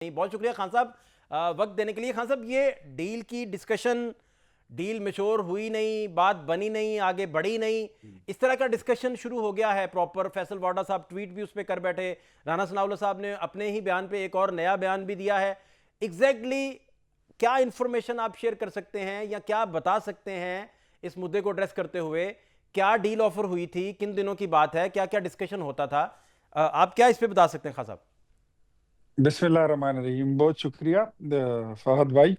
नहीं, बहुत शुक्रिया खान साहब वक्त देने के लिए। खान साहब, ये डील की डिस्कशन, डील मैच्योर हुई नहीं, बात बनी नहीं, आगे बढ़ी नहीं, इस तरह का डिस्कशन शुरू हो गया है प्रॉपर। फैसल वाडा साहब ट्वीट भी उस पर कर बैठे, राना सनाउल्लाह साहब ने अपने ही बयान पे एक और नया बयान भी दिया है। एग्जैक्टली क्या इंफॉर्मेशन आप शेयर कर सकते हैं या क्या बता सकते हैं इस मुद्दे को एड्रेस करते हुए? क्या डील ऑफर हुई थी, किन दिनों की बात है, क्या क्या डिस्कशन होता था? आप क्या इस पे बता सकते हैं खान साहब? बिस्मिल्लाहिर्रहमानिर्रहीम। बहुत शुक्रिया फहद भाई।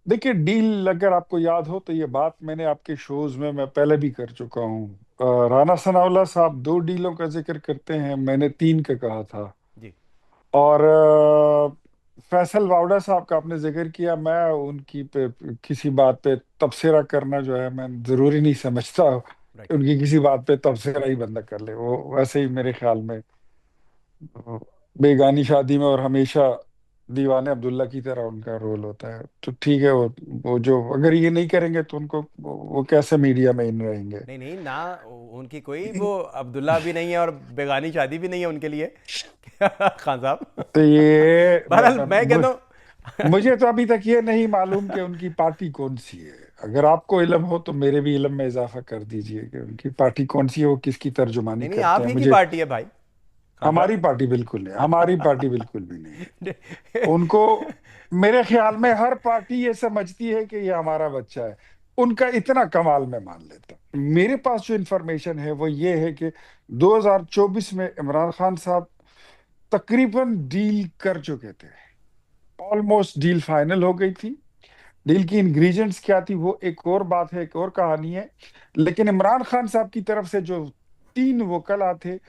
देखिए, डील अगर आपको याद हो तो ये बात मैंने आपके शोज में मैं पहले भी कर चुका हूँ। राना सनाउल्लाह साहब दो डीलों का जिक्र करते हैं, मैंने तीन का कहा था। जी। और फैसल वावड़ा साहब का आपने जिक्र किया। मैं उनकी पे किसी बात पे तबसरा करना जो है मैं जरूरी नहीं समझता कि राइट। उनकी किसी बात पे तबसरा ही बंदा कर ले। वो वैसे ही मेरे ख्याल में बेगानी शादी में और हमेशा दीवाने अब्दुल्ला की तरह उनका रोल होता है। तो ठीक है, वो जो अगर ये नहीं करेंगे तो उनको वो कैसे मीडिया में इन रहेंगे। नहीं नहीं ना, उनकी कोई वो अब्दुल्ला भी नहीं है और बेगानी शादी भी नहीं है उनके लिए। खान साहब। तो ये बहरहाल मैं कहता हूँ। मुझे तो अभी तक ये नहीं मालूम कि उनकी पार्टी कौन सी है। अगर आपको इल्म हो तो मेरे भी इल्म में इजाफा कर दीजिए कि उनकी पार्टी कौन सी है, वो किसकी तर्जुमानी नहीं नहीं, करते आप हैं। ही की मुझे पार्टी है भाई खान हमारी साहब। पार्टी बिल्कुल नहीं, हमारी पार्टी बिल्कुल भी नहीं है। उनको, मेरे ख्याल में हर पार्टी ये समझती है कि ये हमारा बच्चा है। उनका इतना कमाल मैं मान लेता हूं। मेरे पास जो इंफॉर्मेशन है वो ये है कि 2024 में इमरान खान साहब तकरीबन डील कर चुके थे। ऑलमोस्ट डील फाइनल हो गई थी। डील की इंग्रेडिएंट्स क्या थी वो एक और बात है, एक और कहानी है। लेकिन इमरान खान साहब की तरफ से जो तीन वकला थे,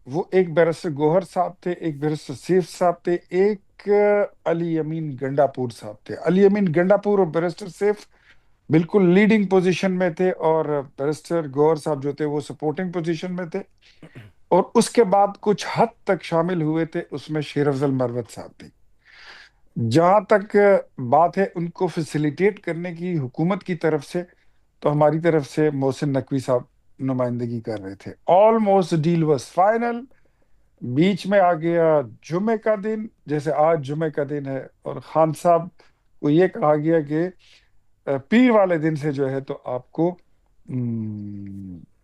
वो एक बैरिस्टर गौहर साहब थे, एक बैरिस्टर सैफ साहब थे, एक अली अमीन गंडापुर साहब थे। अली अमीन गंडापुर और बैरिस्टर सैफ बिल्कुल लीडिंग पोजीशन में थे, और बैरिस्टर गौहर साहब जो थे वो सपोर्टिंग पोजीशन में थे। और उसके बाद कुछ हद तक शामिल हुए थे उसमें शेर अफजल मरवत साहब भी। जहां तक बात है उनको फैसिलिटेट करने की हुकूमत की तरफ से, तो हमारी तरफ से मोहसिन नकवी साहब नुमाइंदगी कर रहे थे। Almost deal was final. बीच में आ गया जुमे का दिन, जैसे आज जुमे का दिन है, और खान साहब को ये कहा गया कि पीर वाले दिन से जो है तो आपको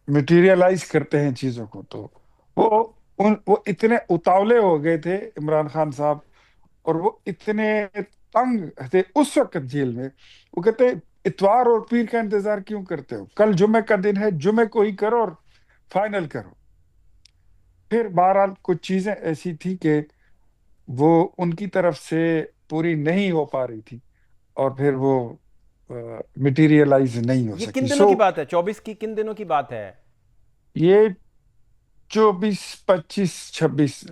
मटेरियलाइज करते हैं चीजों को। तो वो वो इतने उतावले हो गए थे इमरान खान साहब, और वो इतने तंग थे उस वक्त जेल में। वो कहते, इतवार और पीर का इंतजार क्यों करते हो, कल जुमे का दिन है, जुमे को ही करो और फाइनल करो। फिर बहरहाल कुछ चीजें ऐसी थी कि वो उनकी तरफ से पूरी नहीं हो पा रही थी, और फिर वो मटेरियलाइज नहीं हो ये सकी। किन दिनों सो की बात है? 24 की किन दिनों की बात है? ये 24, 25, 26,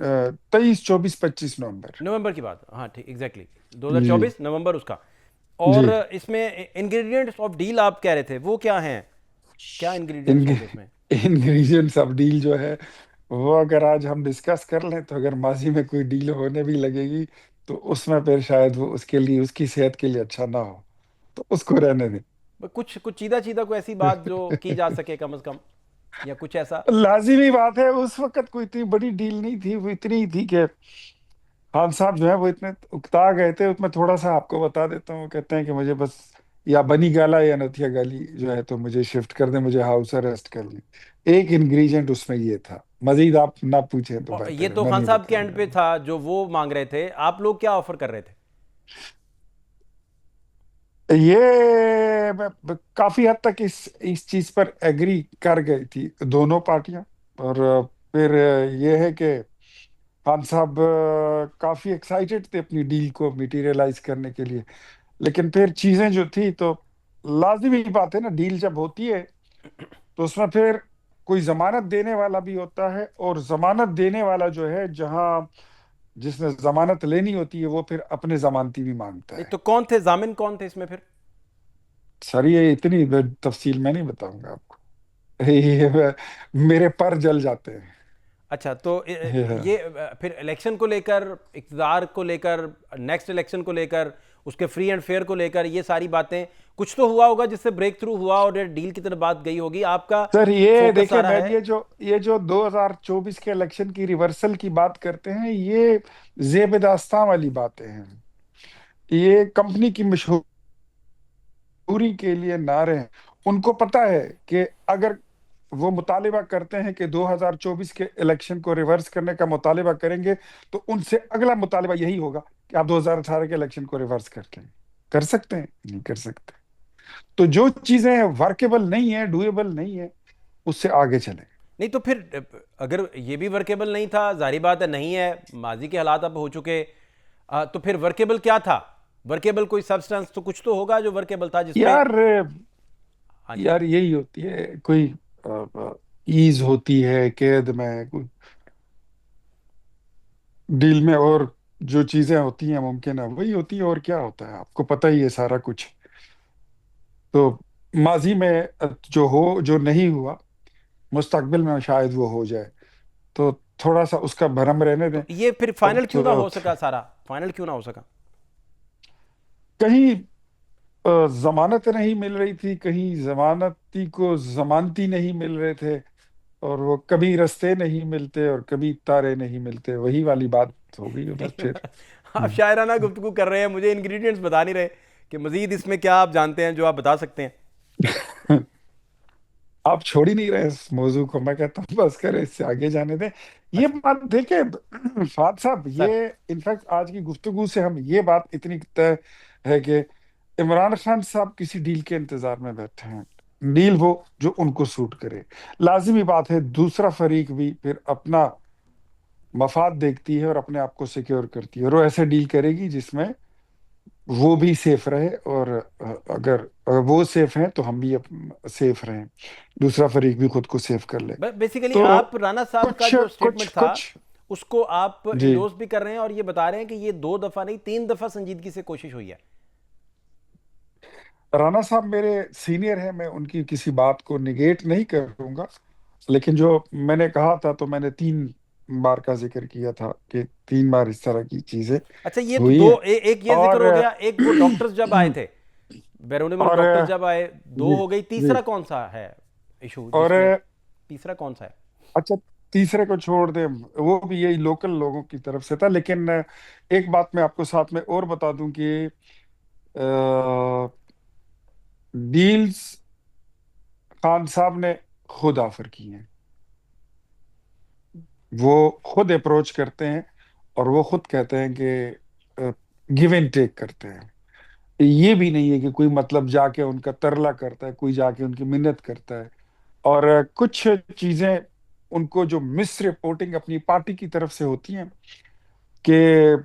23, 24, 25 नवंबर। नवंबर की बात, हाँ ठीक, एग्जैक्टली। जी 2024 नवंबर उसका। जी। और इसमें इंग्रेडिएंट्स ऑफ डील आप कह रहे थे, वो क्या हैं? क्या इंग्रेडिएंट्स इन होंगे इसमें? इंग्रेडिएंट्स ऑफ डील जो है वो अगर आज हम डिस्कस कर लें, तो अगर माजी में कोई डील होने भी लगेगी तो उसमें फिर शायद वो उसके लिए, उसकी सेहत के लिए अच्छा ना हो, तो उसको रहने दें। कुछ कुछ चीदा चीदा कोई ऐसी बात जो की जा सके कम से कम, या कुछ ऐसा? लाजिमी बात है, उस वक्त कोई इतनी बड़ी डील नहीं थी। वो इतनी ही थी कि खान साहब जो है वो इतने उकता गए थे। उसमें थोड़ा सा आपको बता देता हूँ। कहते हैं कि मुझे बस या बनी गाला या नथिया गाली जो है तो मुझे शिफ्ट कर दे, मुझे हाउस अरेस्ट कर ली। एक इंग्रेडिएंट उसमें ये था। मजीद आप ना पूछें तो और ये बेहतर है, तो मैं खान नहीं साहब के एंड बताऊंगा। पे था जो वो मांग रहे थे, आप लोग क्या ऑफर कर रहे थे? ये काफी हद तक इस चीज पर एग्री कर गई थी दोनों पार्टियां। और फिर ये है कि खान साहब काफी एक्साइटेड थे अपनी डील को मटेरियलाइज करने के लिए। लेकिन फिर चीजें जो थी तो लाजिमी बात है ना, डील जब होती है तो उसमें फिर कोई जमानत देने वाला भी होता है, और जमानत देने वाला जो है, जहां जिसने जमानत लेनी होती है वो फिर अपने जमानती भी मांगता नहीं है। तो कौन थे जामिन, कौन थे इसमें फिर? सर ये इतनी तफसील मैं नहीं बताऊंगा आपको। ये मेरे पर जल जाते अच्छा, तो हैं। ये फिर इलेक्शन को लेकर, इक़्तिदार को लेकर, नेक्स्ट इलेक्शन को लेकर उसके फ्री एंड फेयर को लेकर, ये सारी बातें, कुछ तो हुआ होगा जिससे ब्रेक थ्रू हुआ और डील की तरफ बात गई होगी। आपका सर ये फोकस देखिए, सारा मैं है। ये जो 2024 के इलेक्शन की रिवर्सल की बात करते हैं, ये जेब दास्तां वाली बातें हैं। ये कंपनी की मशहूरी के लिए नारे हैं। उनको पता है कि अगर वो मुतालिबा करते हैं कि 2024 के इलेक्शन को रिवर्स करने का मुतालिबा करेंगे, तो उनसे अगला मुतालिबा यही होगा कि आप 2018 के इलेक्शन को रिवर्स कर लें। कर सकते हैं? नहीं कर सकते। तो जो चीजें वर्केबल नहीं है, डुएबल नहीं है, उससे आगे चले। नहीं तो फिर अगर ये भी वर्केबल नहीं था, जाहिर बात है नहीं है, माजी के हालात अब हो चुके, तो फिर वर्केबल क्या था? वर्केबल कोई सब्सटेंस तो कुछ तो होगा जो वर्केबल था जिसपे। यार हाँ जी। यार यही होती है, कोई ईज होती है कैद में, कोई डील में, और जो चीजें होती हैं मुमकिन है वही होती है, और क्या होता है आपको पता ही है सारा कुछ। तो माजी में जो नहीं हुआ, मुस्तकबिल में शायद वो हो जाए, तो थोड़ा सा उसका भरम रहने दें। तो ये फिर फाइनल क्यों ना तो हो सका, सारा फाइनल क्यों ना हो सका? कहीं जमानत नहीं मिल रही थी, कहीं जमानती को जमानती नहीं मिल रहे थे, और वो कभी रास्ते नहीं मिलते और कभी तारे नहीं मिलते, वही वाली बात हो गई उधर फिर। आप शायराना गुफ्तगू कर रहे हैं, मुझे इंग्रेडिएंट्स बता नहीं रहे कि मजीद इसमें क्या आप जानते हैं जो आप बता सकते हैं। आप छोड़ ही नहीं रहे इस मौजू को, मैं कहता हूँ बस करें, इससे आगे जाने दें। ये अच्छा बात देखे फाद साहब, ये सर। इनफैक्ट आज की गुफ्तगू से हम ये बात इतनी तय है कि इमरान खान साहब किसी डील के इंतजार में बैठे हैं। डील वो जो उनको सूट करे। लाजिमी बात है दूसरा फरीक भी फिर अपना मफाद देखती है और अपने आप को सिक्योर करती है, और वो ऐसे डील करेगी जिसमें वो भी सेफ रहे, और अगर वो सेफ हैं तो हम भी सेफ रहें, दूसरा फरीक भी खुद को सेफ कर ले। बेसिकली तो आप राणा साहब का कुछ जो कुछ स्टेटमेंट था कुछ उसको आप जी, इंडोर्स भी कर रहे हैं और ये बता रहे हैं कि ये 2 दफा नहीं 3 दफा संजीदगी से कोशिश हुई है। राणा साहब मेरे सीनियर हैं, मैं उनकी किसी बात को निगेट नहीं करूंगा, लेकिन जो मैंने कहा था, तो मैंने 3 बार का जिक्र किया था कि 3 बार इस तरह की चीजें अच्छा ये तो हुई दो हैं। एक ये जिक्र और हो गया, एक वो डॉक्टर्स जब आए थे, बैरूनी मुल्क और डॉक्टर्स जब आए, दो जी हो गई, जी तीसरा कौन सा है इशू और जिसमें, तीसरा कौन सा है? अच्छा, तीसरे को छोड़ दें, वो भी यही लोकल लोगों की तरफ से था, लेकिन एक बात मैं आपको साथ में और बता दूं कि डील्स खान साहब ने खुद ऑफर की हैं। वो खुद अप्रोच करते हैं, और वो खुद कहते हैं कि गिव एंड टेक करते हैं। ये भी नहीं है कि कोई मतलब जाके उनका तरला करता है, कोई जाके उनकी मिन्नत करता है। और कुछ चीजें उनको जो मिस रिपोर्टिंग अपनी पार्टी की तरफ से होती हैं कि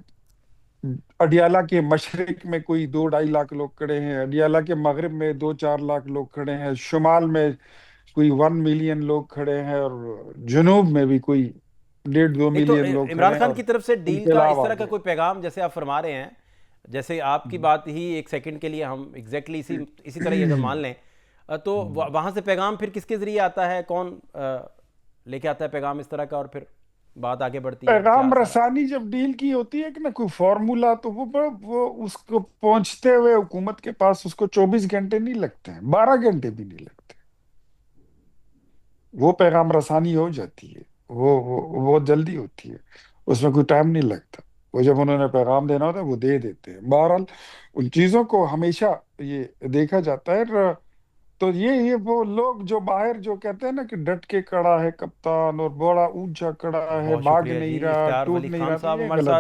अडियाला के मशरिक में कोई 2-2.5 लाख लोग खड़े हैं, अडियाला के मगरिब में 2-4 लाख लोग खड़े हैं, शुमाल में कोई 1 मिलियन लोग खड़े हैं, और जुनूब में भी कोई 1.5-2 नहीं तो मिलियन लोग इमरान खड़े हैं, खान और की तरफ से डील उनके का इस अलावा तरह का आगे। कोई पैगाम, जैसे आप फरमा रहे हैं, जैसे आपकी बात ही एक सेकंड के लिए हम एग्जैक्टली इसी इसी तरह ही अगर मान लें, तो वहां से पैगाम फिर किसके जरिए आता है, कौन लेके आता है पैगाम इस तरह का, और फिर बात आगे बढ़ती है क्या पैगाम सारा? रसानी जब डील की होती है कि ना, कोई फॉर्मूला, तो वो उसको पहुंचते हुए हुकूमत के पास उसको 24 घंटे नहीं लगते हैं, 12 घंटे भी नहीं लगते। वो पैगाम रसानी हो जाती है, वो जल्दी होती है, उसमें कोई टाइम नहीं लगता। वो जब उन्होंने पैगाम देना होता है वो दे देते हैं। बहरहाल उन चीजों को हमेशा ये देखा जाता है। तो ये वो लोग जो बाहर जो कहते हैं ना कि डट के खड़ा है कप्तान और बड़ा ऊंचा खड़ा है, बहुत भाग शुक्रिया जी, नहीं रहा, इफ्तियार टूट वली नहीं खान रहा, तो साहब ये हमारे गलत साथ